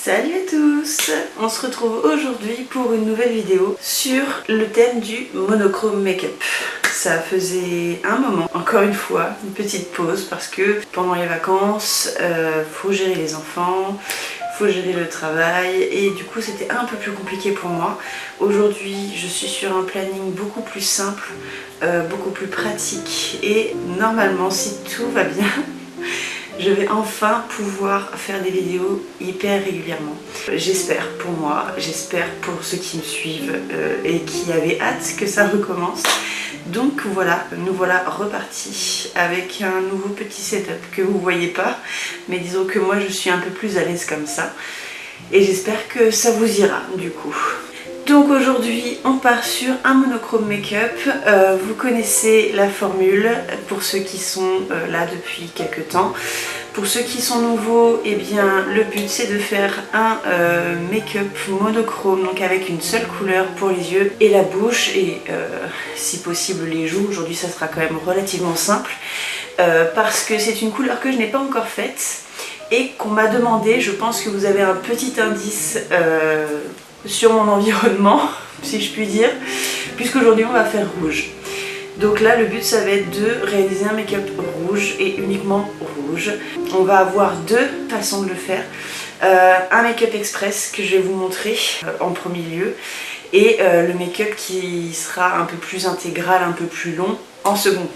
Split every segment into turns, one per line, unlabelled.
Salut à tous! On se retrouve aujourd'hui pour une nouvelle vidéo sur le thème du monochrome make-up. Ça faisait un moment, encore une fois, une petite pause parce que pendant les vacances, faut gérer les enfants, faut gérer le travail et du coup c'était un peu plus compliqué pour moi. Aujourd'hui je suis sur un planning beaucoup plus simple, beaucoup plus pratique et normalement si tout va bien, je vais enfin pouvoir faire des vidéos hyper régulièrement. J'espère pour moi, j'espère pour ceux qui me suivent et qui avaient hâte que ça recommence. Donc voilà, nous voilà repartis avec un nouveau petit setup que vous voyez pas, mais disons que moi je suis un peu plus à l'aise comme ça et j'espère que ça vous ira du coup. Donc aujourd'hui on part sur un monochrome make-up, vous connaissez la formule pour ceux qui sont là depuis quelques temps. Pour ceux qui sont nouveaux, eh bien le but c'est de faire un make-up monochrome, donc avec une seule couleur pour les yeux et la bouche et si possible les joues. Aujourd'hui ça sera quand même relativement simple parce que c'est une couleur que je n'ai pas encore faite et qu'on m'a demandé. Je pense que vous avez un petit indice sur mon environnement, si je puis dire, puisqu'aujourd'hui on va faire rouge. Donc là le but ça va être de réaliser un make-up rouge et uniquement rouge. On va avoir deux façons de le faire. Un make-up express que je vais vous montrer en premier lieu et le make-up qui sera un peu plus intégral, un peu plus long en second.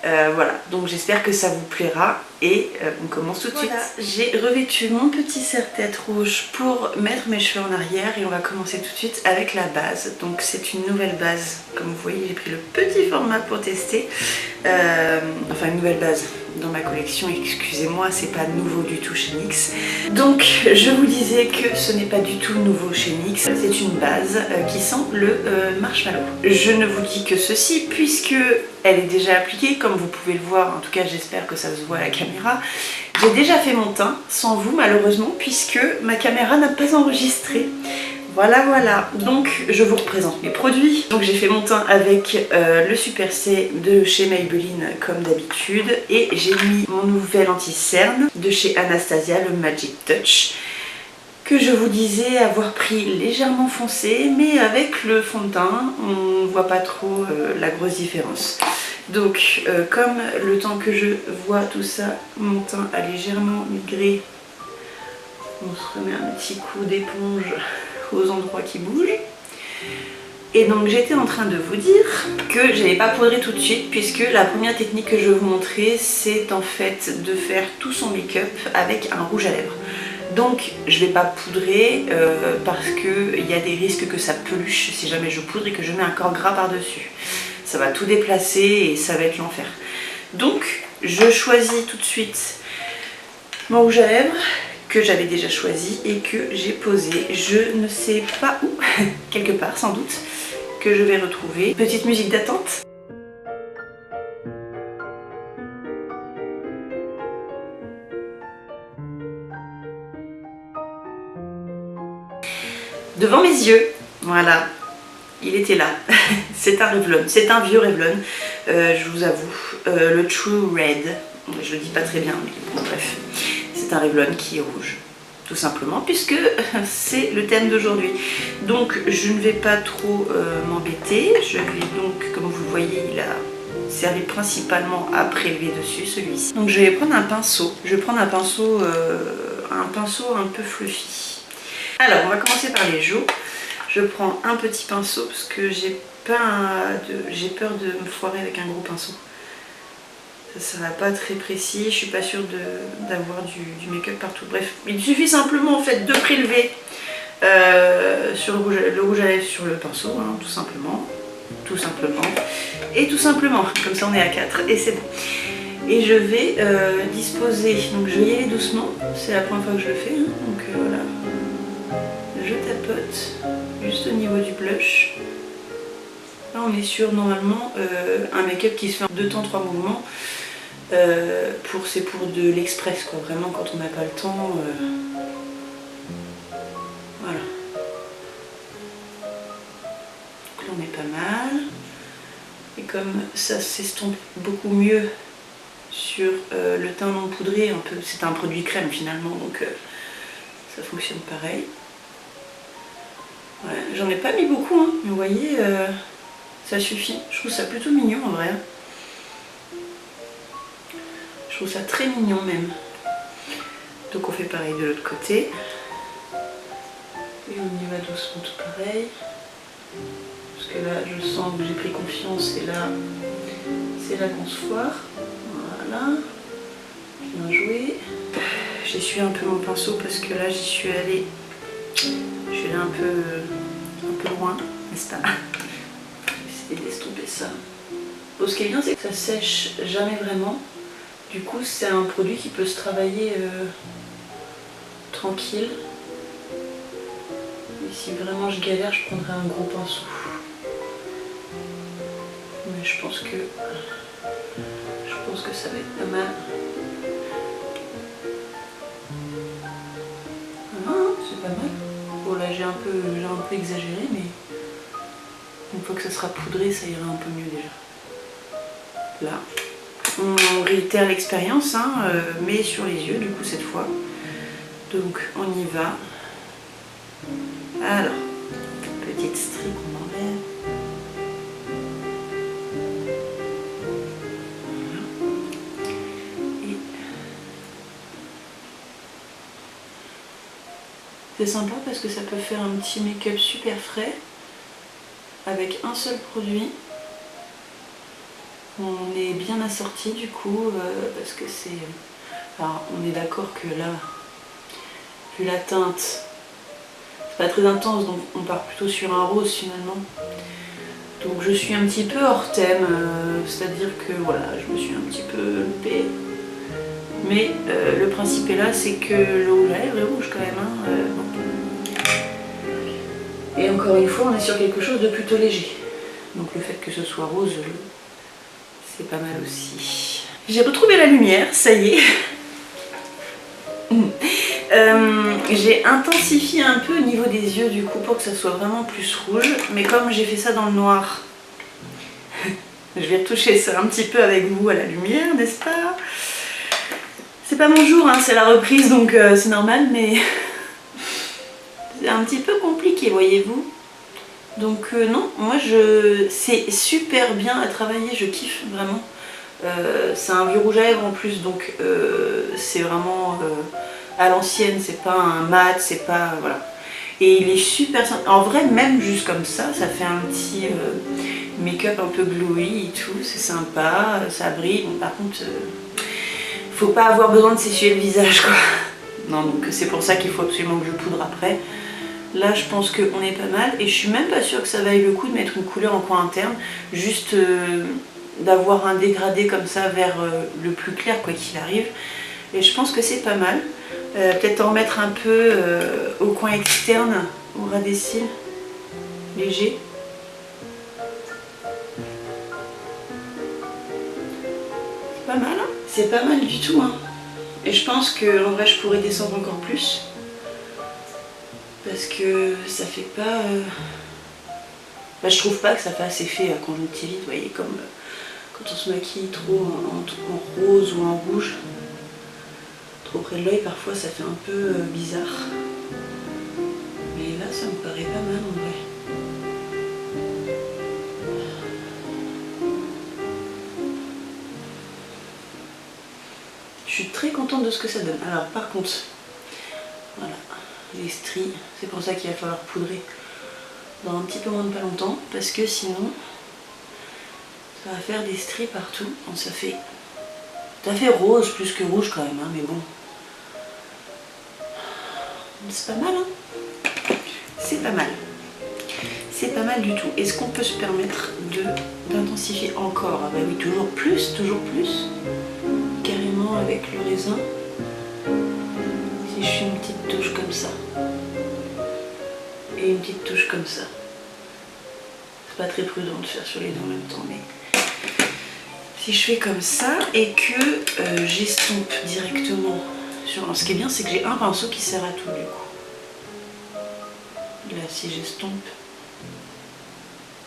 Voilà, donc j'espère que ça vous plaira et on commence tout de suite. J'ai revêtu mon petit serre-tête rouge pour mettre mes cheveux en arrière et on va commencer tout de suite avec la base. Donc c'est une nouvelle base, comme vous voyez j'ai pris le petit format pour tester, enfin une nouvelle base dans ma collection, excusez-moi, c'est pas nouveau du tout chez NYX. Donc je vous disais que ce n'est pas du tout nouveau chez NYX, c'est une base qui sent le marshmallow. Je ne vous dis que ceci puisque elle est déjà appliquée, comme vous pouvez le voir, en tout cas j'espère que ça se voit à la caméra. J'ai déjà fait mon teint, sans vous malheureusement, puisque ma caméra n'a pas enregistré. Voilà, donc je vous représente mes produits. Donc j'ai fait mon teint avec le Super C de chez Maybelline comme d'habitude et j'ai mis mon nouvel anti-cerne de chez Anastasia, le Magic Touch, que je vous disais avoir pris légèrement foncé, mais avec le fond de teint on ne voit pas trop la grosse différence. Donc comme le temps que je vois tout ça, mon teint a légèrement migré, on se remet un petit coup d'éponge aux endroits qui bougent. Et donc j'étais en train de vous dire que j'allais pas poudrer tout de suite puisque la première technique que je vais vous montrer c'est en fait de faire tout son make-up avec un rouge à lèvres. Donc je vais pas poudrer parce qu'il y a des risques que ça peluche si jamais je poudre et que je mets un corps gras par dessus. Ça va tout déplacer et ça va être l'enfer. Donc je choisis tout de suite mon rouge à lèvres que j'avais déjà choisi et que j'ai posé, je ne sais pas où, quelque part sans doute, que je vais retrouver. Petite musique d'attente. Devant mes yeux, voilà, il était là. C'est un Revlon, c'est un vieux Revlon, je vous avoue, le True Red, je le dis pas très bien, mais bon, bref. C'est un Revlon qui est rouge, tout simplement, puisque c'est le thème d'aujourd'hui. Donc je ne vais pas trop m'embêter, je vais donc, comme vous le voyez, il a servi principalement à prélever dessus celui-ci. Donc je vais prendre un pinceau, je vais prendre un pinceau un peu fluffy. Alors on va commencer par les joues. Je prends un petit pinceau parce que j'ai peur de me foirer avec un gros pinceau. Ça va pas très précis, je suis pas sûre d'avoir du make-up partout. Bref, il suffit simplement en fait de prélever sur le rouge à lèvres sur le pinceau, hein, tout simplement, et tout simplement, comme ça on est à 4 et c'est bon. Et je vais disposer, donc je vais y aller doucement, c'est la première fois que je le fais, hein, donc voilà, je tapote juste au niveau du blush. Là on est sur normalement un make-up qui se fait en 2 temps 3 mouvements. C'est pour de l'express quoi, vraiment quand on n'a pas le temps. Voilà. Donc là on est pas mal. Et comme ça s'estompe beaucoup mieux sur le teint non poudré, c'est un produit crème finalement, donc ça fonctionne pareil. Ouais, j'en ai pas mis beaucoup, hein, mais vous voyez, ça suffit. Je trouve ça plutôt mignon en vrai. Je trouve ça très mignon même. Donc on fait pareil de l'autre côté. Et on y va doucement tout pareil. Parce que là, je sens que j'ai pris confiance et là, c'est là qu'on se foire. Voilà. Bien joué. J'essuie un peu mon pinceau parce que là, j'y suis allée. Je suis allée un peu loin, n'est-ce pas? Je vais essayer d'estomper ça. Bon, ce qui est bien, c'est que ça sèche jamais vraiment. Du coup, c'est un produit qui peut se travailler tranquille. Et si vraiment je galère, je prendrai un gros pinceau. Mais je pense que ça va être pas mal. Ah, c'est pas mal. Bon là j'ai un peu exagéré, mais une fois que ça sera poudré, ça ira un peu mieux déjà. Là, on réitère l'expérience, hein, mais sur les yeux du coup cette fois. Donc on y va. Alors, petite strie qu'on enlève. C'est sympa parce que ça peut faire un petit make-up super frais avec un seul produit. On est bien assorti du coup parce que c'est... Alors on est d'accord que là, vu la teinte, c'est pas très intense donc on part plutôt sur un rose finalement. Donc je suis un petit peu hors thème, c'est-à-dire que voilà, je me suis un petit peu loupée. Mais le principe est là, c'est que le rouge à lèvres est rouge quand même. Hein, et encore une fois, on est sur quelque chose de plutôt léger. Donc le fait que ce soit rose, c'est pas mal aussi. J'ai retrouvé la lumière, ça y est. J'ai intensifié un peu au niveau des yeux du coup pour que ça soit vraiment plus rouge. Mais comme j'ai fait ça dans le noir, je vais retoucher ça un petit peu avec vous à la lumière, n'est-ce pas? C'est pas mon jour, hein, c'est la reprise donc c'est normal, mais c'est un petit peu compliqué, voyez-vous. Donc non, moi c'est super bien à travailler, je kiffe vraiment. C'est un vieux rouge à lèvres en plus, donc c'est vraiment à l'ancienne, c'est pas un mat, c'est pas... voilà. Et il est super simple. En vrai, même juste comme ça fait un petit make-up un peu glowy et tout, c'est sympa, ça brille. Bon, par contre, faut pas avoir besoin de s'essuyer le visage, quoi. Non, donc c'est pour ça qu'il faut absolument que je poudre après. Là, je pense qu'on est pas mal et je suis même pas sûre que ça vaille le coup de mettre une couleur en coin interne, juste d'avoir un dégradé comme ça vers le plus clair, quoi qu'il arrive. Et je pense que c'est pas mal. Peut-être en remettre un peu au coin externe, au ras des cils, léger. C'est pas mal, hein? C'est pas mal du tout, hein. Et je pense que en vrai, je pourrais descendre encore plus. Parce que ça fait pas... Bah, je trouve pas que ça fait assez effet à conjonctivite, vous voyez, comme quand on se maquille trop en rose ou en rouge. Trop près de l'œil, parfois ça fait un peu bizarre. Mais là, ça me paraît pas mal en vrai. Je suis très contente de ce que ça donne. Alors par contre, voilà, les stries, c'est pour ça qu'il va falloir poudrer dans un petit peu moins de pas longtemps, parce que sinon ça va faire des stries partout. Bon, ça fait rose plus que rouge quand même, hein, mais bon. C'est pas mal, hein? C'est pas mal. C'est pas mal du tout. Est-ce qu'on peut se permettre d'intensifier encore? Ah bah oui, toujours plus, carrément avec le raisin. Si je fais une petite touche comme ça. Et une petite touche comme ça. C'est pas très prudent de faire sur les deux en même temps, mais... Si je fais comme ça et que j'estompe directement sur... Alors, ce qui est bien, c'est que j'ai un pinceau qui sert à tout du coup. Là, si j'estompe...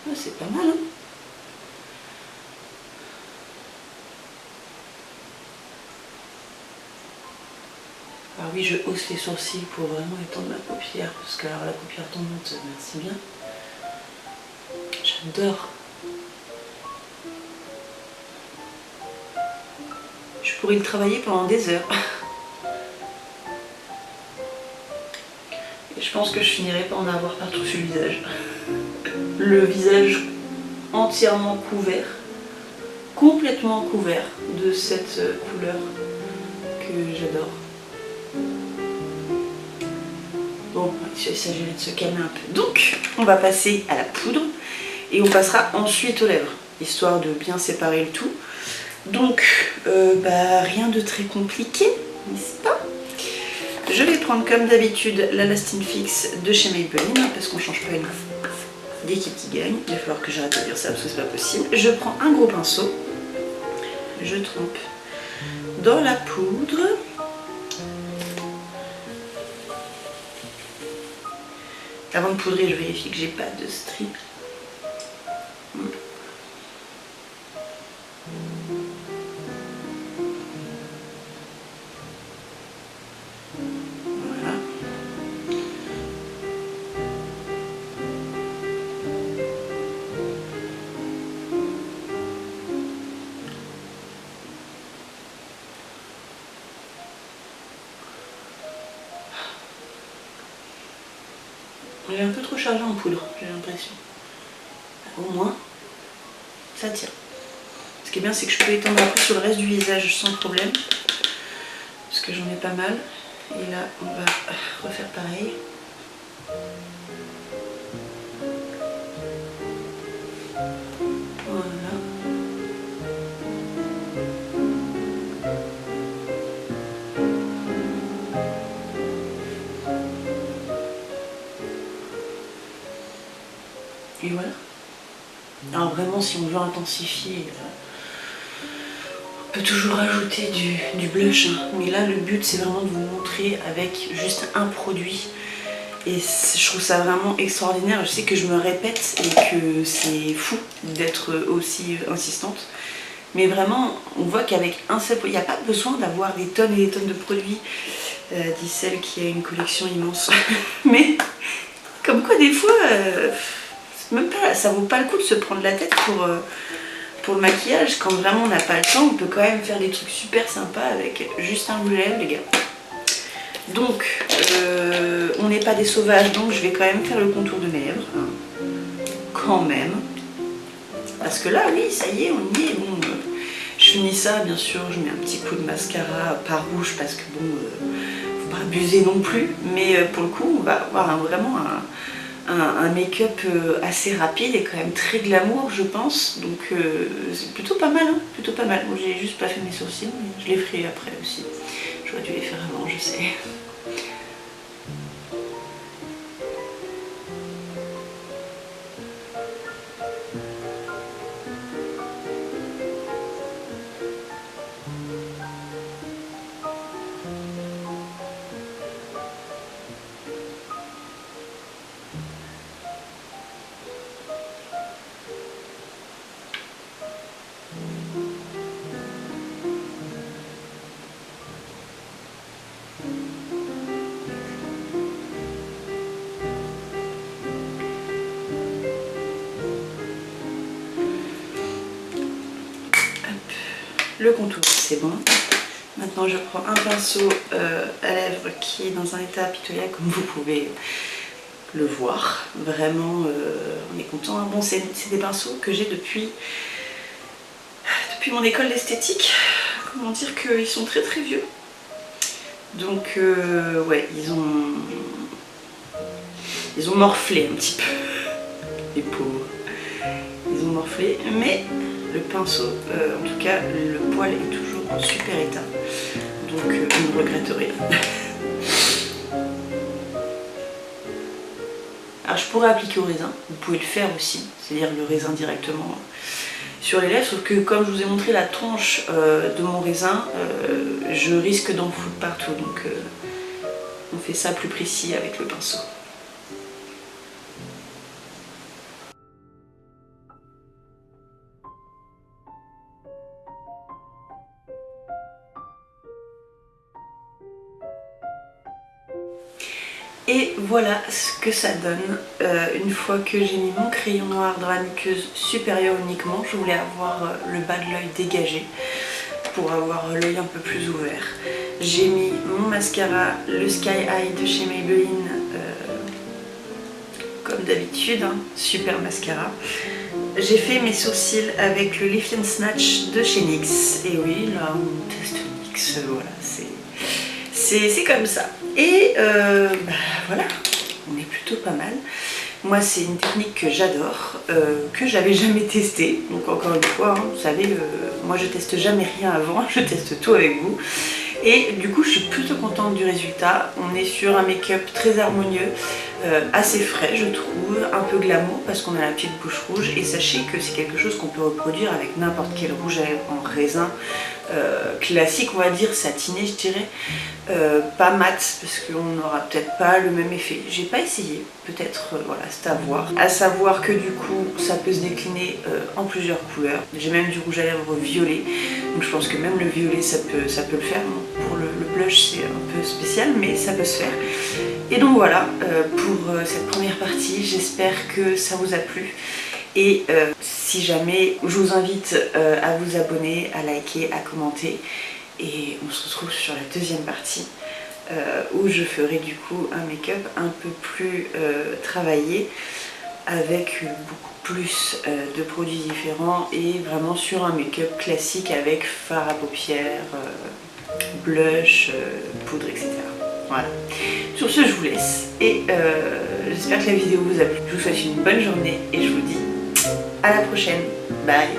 Ah, c'est pas mal, hein? Ah oui, je hausse les sourcils pour vraiment étendre ma paupière, parce que alors la paupière tombante, merci bien. J'adore. Je pourrais le travailler pendant des heures. Et je pense que je finirai par en avoir partout sur le visage. Le visage entièrement couvert, complètement couvert de cette couleur que j'adore. Bon, il s'agirait de se calmer un peu. Donc, on va passer à la poudre et on passera ensuite aux lèvres, histoire de bien séparer le tout. Donc, rien de très compliqué, n'est-ce pas? Je vais prendre comme d'habitude la Lasting Fix de chez Maybelline, parce qu'on ne change pas une d'équipe qui gagne. Il va falloir que j'arrête de dire ça parce que c'est pas possible. Je prends un gros pinceau, je trempe dans la poudre. Avant de poudrer, je vérifie que j'ai pas de stries. Voilà. J'ai un peu trop chargé en poudre, j'ai l'impression. Au moins, ça tient. Ce qui est bien, c'est que je peux étendre après sur le reste du visage sans problème. Parce que j'en ai pas mal. Et là, on va refaire pareil. Voilà. Et voilà. Alors vraiment, si on veut intensifier, on peut toujours ajouter du blush, hein. Mais là, le but, c'est vraiment de vous montrer avec juste un produit. Et je trouve ça vraiment extraordinaire. Je sais que je me répète et que c'est fou d'être aussi insistante. Mais vraiment, on voit qu'avec un seul produit, il n'y a pas besoin d'avoir des tonnes et des tonnes de produits, dit celle qui a une collection immense. Mais comme quoi, des fois, même pas, ça vaut pas le coup de se prendre la tête pour le maquillage. Quand vraiment on n'a pas le temps, on peut quand même faire des trucs super sympas avec juste un rouge à lèvres, les gars. Donc, on n'est pas des sauvages, donc je vais quand même faire le contour de mes lèvres. Hein. Quand même. Parce que là, oui, ça y est, on y est. Bon, je finis ça, bien sûr, je mets un petit coup de mascara, pas rouge, parce que bon, faut pas abuser non plus. Mais pour le coup, on va avoir vraiment un make-up assez rapide et quand même très glamour, je pense. Donc, c'est plutôt pas mal, hein, plutôt pas mal. Bon, j'ai juste pas fait mes sourcils, mais je les ferai après aussi. J'aurais dû les faire avant, je sais. Le contour, c'est bon. Maintenant, je prends un pinceau à lèvres qui est dans un état pitoyable, comme vous pouvez le voir. Vraiment, on est content. Bon, c'est des pinceaux que j'ai depuis mon école d'esthétique. Comment dire qu'ils sont très très vieux. Donc, ouais, ils ont morflé un petit peu. Les pauvres. Ils ont morflé, mais le pinceau, en tout cas, le poil est toujours en super état. Donc, vous ne regretterez. Alors, je pourrais appliquer au raisin. Vous pouvez le faire aussi, c'est-à-dire le raisin directement sur les lèvres. Sauf que, comme je vous ai montré la tranche de mon raisin, je risque d'en foutre partout. Donc, on fait ça plus précis avec le pinceau. Et voilà ce que ça donne une fois que j'ai mis mon crayon noir dans la muqueuse supérieure uniquement. Je voulais avoir le bas de l'œil dégagé pour avoir l'œil un peu plus ouvert. J'ai mis mon mascara, le Sky High de chez Maybelline, comme d'habitude, hein, super mascara. J'ai fait mes sourcils avec le Lift and Snatch de chez NYX. Et oui, là on teste NYX, voilà, c'est comme ça. Et voilà, on est plutôt pas mal. Moi c'est une technique que j'adore, que j'avais jamais testée. Donc encore une fois, hein, vous savez, moi je teste jamais rien avant, je teste tout avec vous. Et du coup je suis plutôt contente du résultat. On est sur un make-up très harmonieux, assez frais je trouve, un peu glamour parce qu'on a la petite bouche rouge. Et sachez que c'est quelque chose qu'on peut reproduire avec n'importe quel rouge à lèvres en raisin classique, on va dire satiné je dirais, pas mat parce qu'on n'aura peut-être pas le même effet. J'ai pas essayé, peut-être voilà, c'est à voir. À savoir que du coup ça peut se décliner en plusieurs couleurs. J'ai même du rouge à lèvres violet, donc je pense que même le violet ça peut le faire. Bon, pour le blush c'est un peu spécial mais ça peut se faire. Et donc voilà pour cette première partie, j'espère que ça vous a plu. Et si jamais, je vous invite à vous abonner, à liker, à commenter. Et on se retrouve sur la deuxième partie où je ferai du coup un make-up un peu plus travaillé avec beaucoup plus de produits différents et vraiment sur un make-up classique avec fard à paupières, blush, poudre, etc. Voilà. Sur ce, je vous laisse et j'espère que la vidéo vous a plu. Je vous souhaite une bonne journée et je vous dis à la prochaine. Bye.